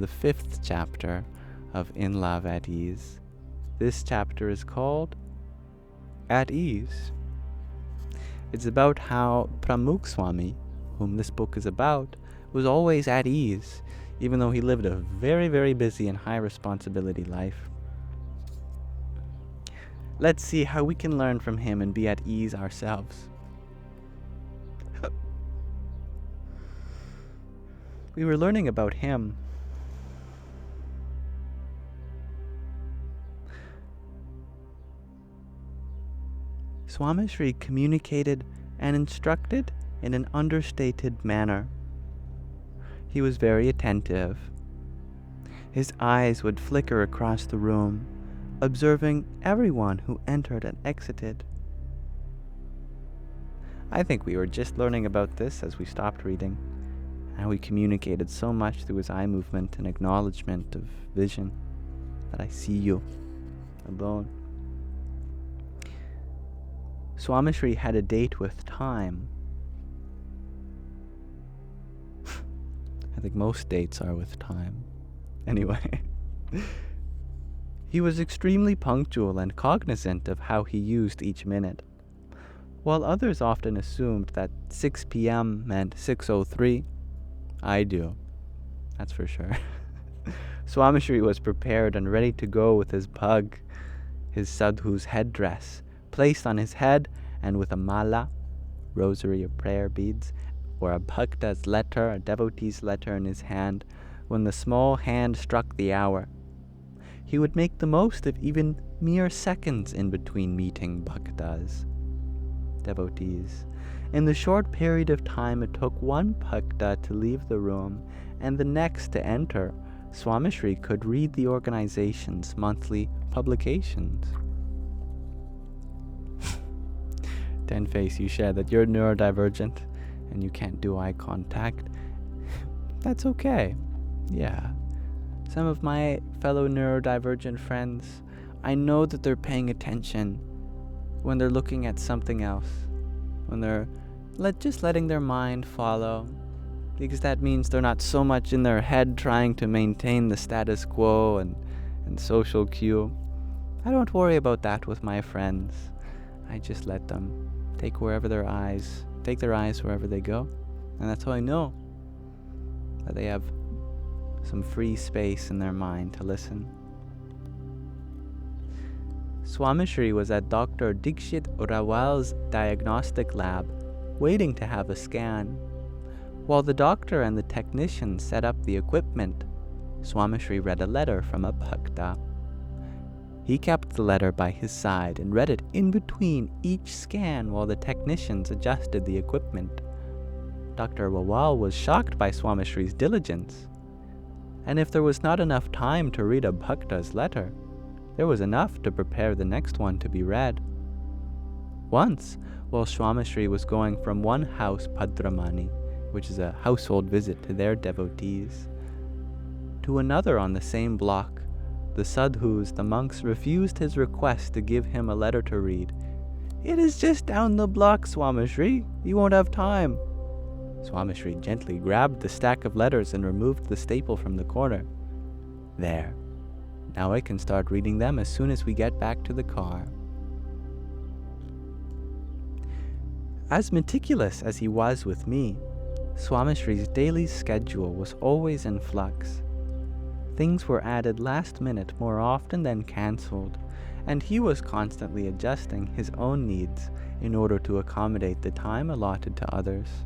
the 5th chapter of In Love at Ease. This chapter is called At Ease. It's about how Pramukh Swami, whom this book is about, was always at ease, even though he lived a very, very busy and high responsibility life. Let's see how we can learn from him and be at ease ourselves. We were learning about him. Swamishri communicated and instructed in an understated manner. He was very attentive. His eyes would flicker across the room, observing everyone who entered and exited. I think we were just learning about this as we stopped reading, how he communicated so much through his eye movement and acknowledgement of vision, that I see you alone. Swamishri had a date with time. I think most dates are with time. Anyway, he was extremely punctual and cognizant of how he used each minute. While others often assumed that 6 p.m. meant 6:03, I do. That's for sure. Swamishri was prepared and ready to go with his pug, his sadhu's headdress, placed on his head, and with a mala, rosary of prayer beads, or a bhakta's letter, a devotee's letter in his hand, when the small hand struck the hour. He would make the most of even mere seconds in between meeting bhaktas, devotees. In the short period of time it took one bhakta to leave the room and the next to enter, Swamishri could read the organization's monthly publications. Tenface, you share that you're neurodivergent and you can't do eye contact. That's okay. Yeah. Some of my fellow neurodivergent friends, I know that they're paying attention when they're looking at something else, when they're just letting their mind follow, because that means they're not so much in their head trying to maintain the status quo and social cue. I don't worry about that with my friends. I just let them take their eyes wherever they go. And that's how I know that they have some free space in their mind to listen. Swamishri was at Dr. Dikshit Rawal's diagnostic lab, waiting to have a scan. While the doctor and the technician set up the equipment, Swamishri read a letter from a bhakta. He kept the letter by his side and read it in between each scan while the technicians adjusted the equipment. Dr. Rawal was shocked by Swamishri's diligence. And if there was not enough time to read a bhakta's letter, there was enough to prepare the next one to be read. Once, while Swamishri was going from one house Padramani, which is a household visit to their devotees, to another on the same block, the sadhus, the monks, refused his request to give him a letter to read. "It is just down the block, Swamishri. You won't have time." Swamishri gently grabbed the stack of letters and removed the staple from the corner. "There. Now I can start reading them as soon as we get back to the car." As meticulous as he was with me, Swamishri's daily schedule was always in flux. Things were added last minute more often than cancelled, and he was constantly adjusting his own needs in order to accommodate the time allotted to others.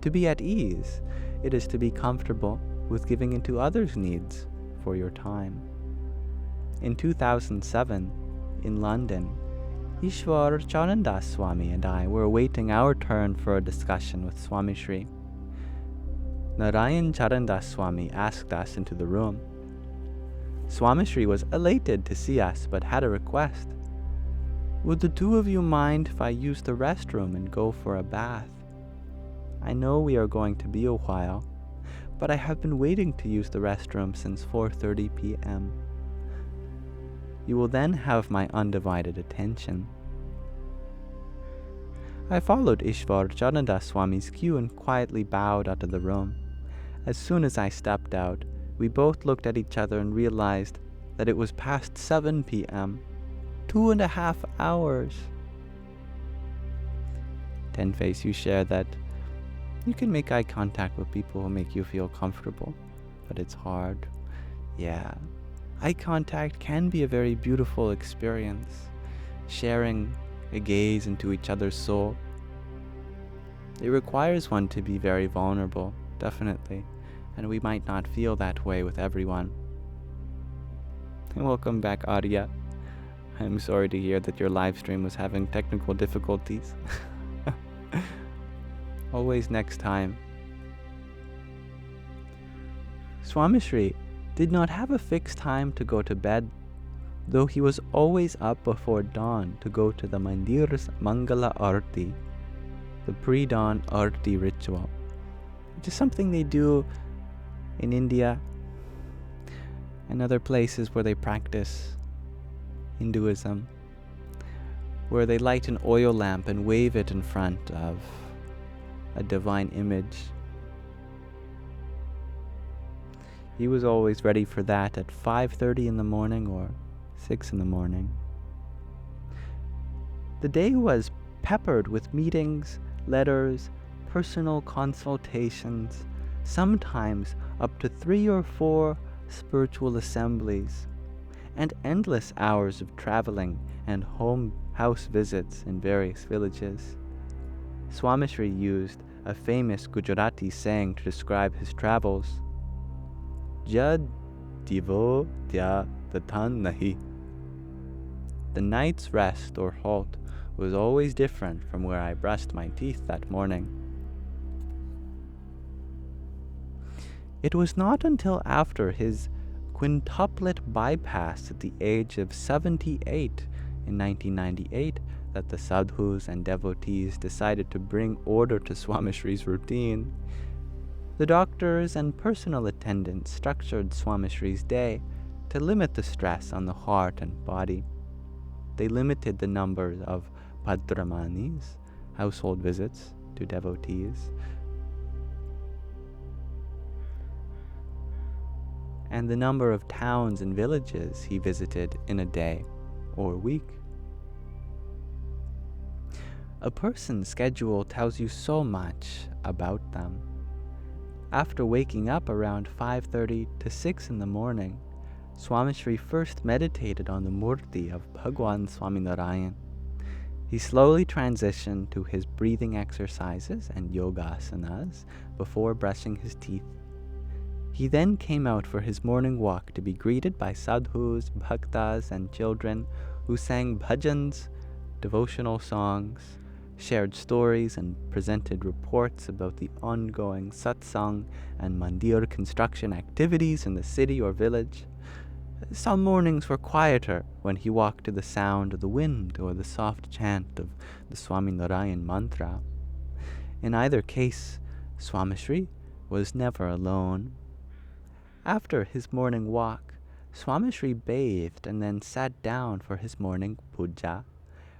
To be at ease, it is to be comfortable with giving into others' needs for your time. In 2007, in London, Ishwar Chanandas Swami and I were awaiting our turn for a discussion with Swamishri. Narayan Charandas Swami asked us into the room. Swamishri was elated to see us but had a request. "Would the two of you mind if I use the restroom and go for a bath? I know we are going to be a while, but I have been waiting to use the restroom since 4:30 p.m. You will then have my undivided attention." I followed Ishwar Chanandas Swami's cue and quietly bowed out of the room. As soon as I stepped out, We both looked at each other and realized that it was past 7 p.m. 2.5 hours. Tenface, you share that you can make eye contact with people who make you feel comfortable, but it's hard. Yeah, eye contact can be a very beautiful experience, sharing a gaze into each other's soul. It requires one to be very vulnerable, definitely, and we might not feel that way with everyone. And welcome back, Arya. I'm sorry to hear that your live stream was having technical difficulties. Always next time. Swamishri did not have a fixed time to go to bed, though he was always up before dawn to go to the mandir's Mangala Arti, the pre-dawn Arti ritual, which is something they do in India and other places where they practice Hinduism, where they light an oil lamp and wave it in front of a divine image. He was always ready for that at 5:30 in the morning or 6 in the morning. The day was peppered with meetings, letters, personal consultations, sometimes up to 3 or 4 spiritual assemblies, and endless hours of traveling and house visits in various villages. Swamishri used a famous Gujarati saying to describe his travels: Jad divo tya datan nahi. The night's rest or halt was always different from where I brushed my teeth that morning. It was not until after his quintuplet bypass at the age of 78 in 1998 that the sadhus and devotees decided to bring order to Swamishri's routine. The doctors and personal attendants structured Swamishri's day to limit the stress on the heart and body. They limited the number of padramanis, household visits to devotees, and the number of towns and villages he visited in a day or week. A person's schedule tells you so much about them. After waking up around 5:30 to 6 in the morning, Swamishri first meditated on the murti of Bhagwan Swaminarayan. He slowly transitioned to his breathing exercises and yogasanas before brushing his teeth. He then came out for his morning walk to be greeted by sadhus, bhaktas, and children who sang bhajans, devotional songs, shared stories, and presented reports about the ongoing satsang and mandir construction activities in the city or village. Some mornings were quieter when he walked to the sound of the wind or the soft chant of the Swaminarayan mantra. In either case, Swamishri was never alone. After his morning walk, Swamishri bathed and then sat down for his morning puja,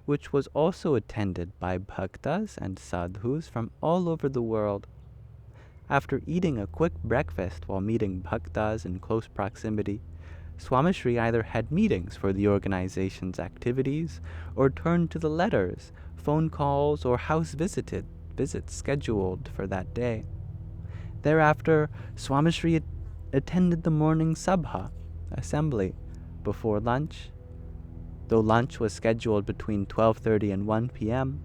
which was also attended by bhaktas and sadhus from all over the world. After eating a quick breakfast while meeting bhaktas in close proximity, Swamishri either had meetings for the organization's activities or turned to the letters, phone calls, or house visits scheduled for that day. Thereafter, Swamishri attended the morning sabha, assembly, before lunch. Though lunch was scheduled between 12:30 and 1 p.m.,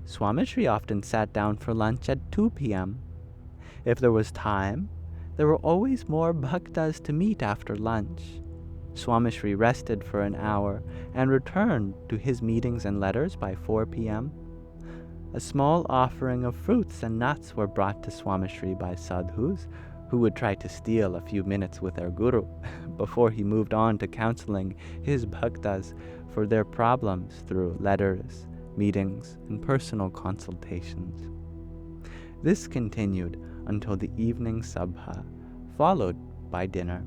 Swamishri often sat down for lunch at 2 p.m. If there was time, there were always more bhaktas to meet after lunch. Swamishri rested for an hour and returned to his meetings and letters by 4 p.m. A small offering of fruits and nuts were brought to Swamishri by sadhus who would try to steal a few minutes with their guru before he moved on to counseling his bhaktas for their problems through letters, meetings, and personal consultations. This continued until the evening sabha, followed by dinner.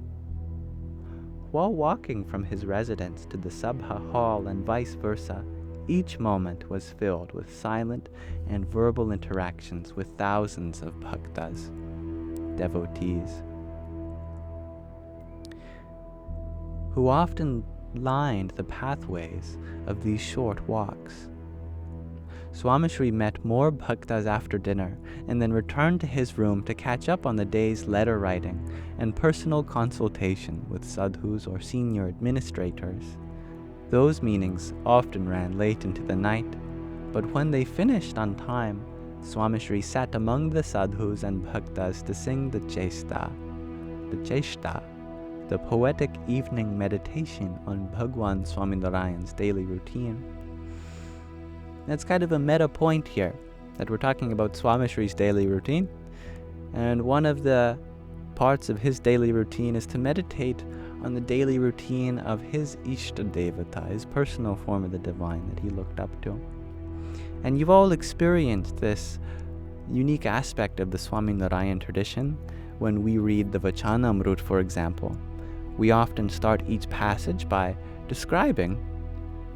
While walking from his residence to the sabha hall and vice versa, each moment was filled with silent and verbal interactions with thousands of bhaktas, devotees. who often lined the pathways of these short walks. Swamishri met more bhaktas after dinner and then returned to his room to catch up on the day's letter writing and personal consultation with sadhus or senior administrators. Those meetings often ran late into the night, but when they finished on time, Swamishri sat among the sadhus and bhaktas to sing the chesta, the poetic evening meditation on Bhagwan Swaminarayan's daily routine. That's kind of a meta point here, that we're talking about Swamishri's daily routine, and one of the parts of his daily routine is to meditate on the daily routine of his Ishta Devata, his personal form of the divine that he looked up to. And you've all experienced this unique aspect of the Swaminarayan tradition when we read the Vachanamrut, for example. We often start each passage by describing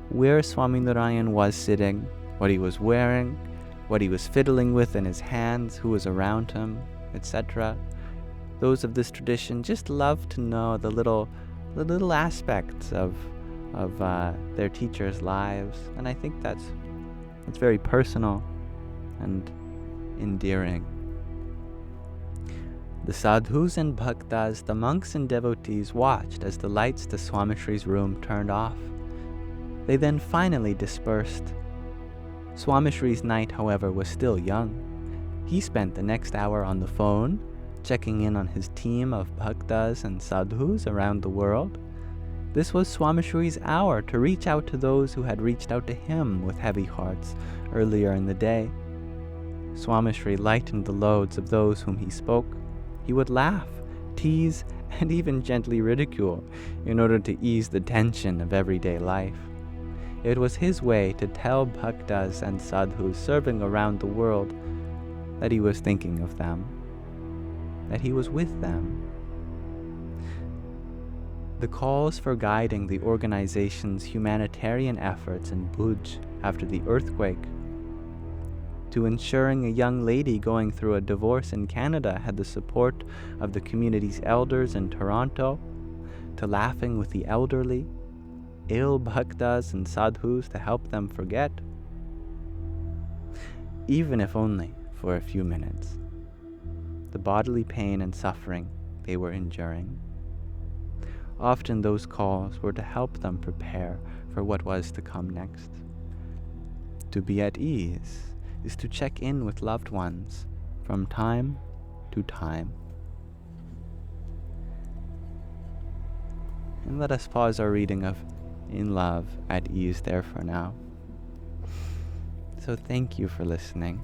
where Swaminarayan was sitting, what he was wearing, what he was fiddling with in his hands, who was around him, etc. Those of this tradition just love to know the little aspects of their teachers' lives, and I think that's very personal and endearing. The sadhus and bhaktas, the monks and devotees watched as the lights to Swamishri's room turned off. They then finally dispersed. Swamishri's night, however, was still young. He spent the next hour on the phone, checking in on his team of bhaktas and sadhus around the world. This was Swamishri's hour to reach out to those who had reached out to him with heavy hearts earlier in the day. Swamishri lightened the loads of those whom he spoke. He would laugh, tease, and even gently ridicule in order to ease the tension of everyday life. It was his way to tell bhaktas and sadhus serving around the world that he was thinking of them, that he was with them. The calls for guiding the organization's humanitarian efforts in Bhuj after the earthquake, to ensuring a young lady going through a divorce in Canada had the support of the community's elders in Toronto, to laughing with the elderly, ill bhaktas and sadhus to help them forget, even if only for a few minutes, the bodily pain and suffering they were enduring. Often those calls were to help them prepare for what was to come next. To be at ease is to check in with loved ones from time to time. And let us pause our reading of In Love, at Ease there for now. So thank you for listening.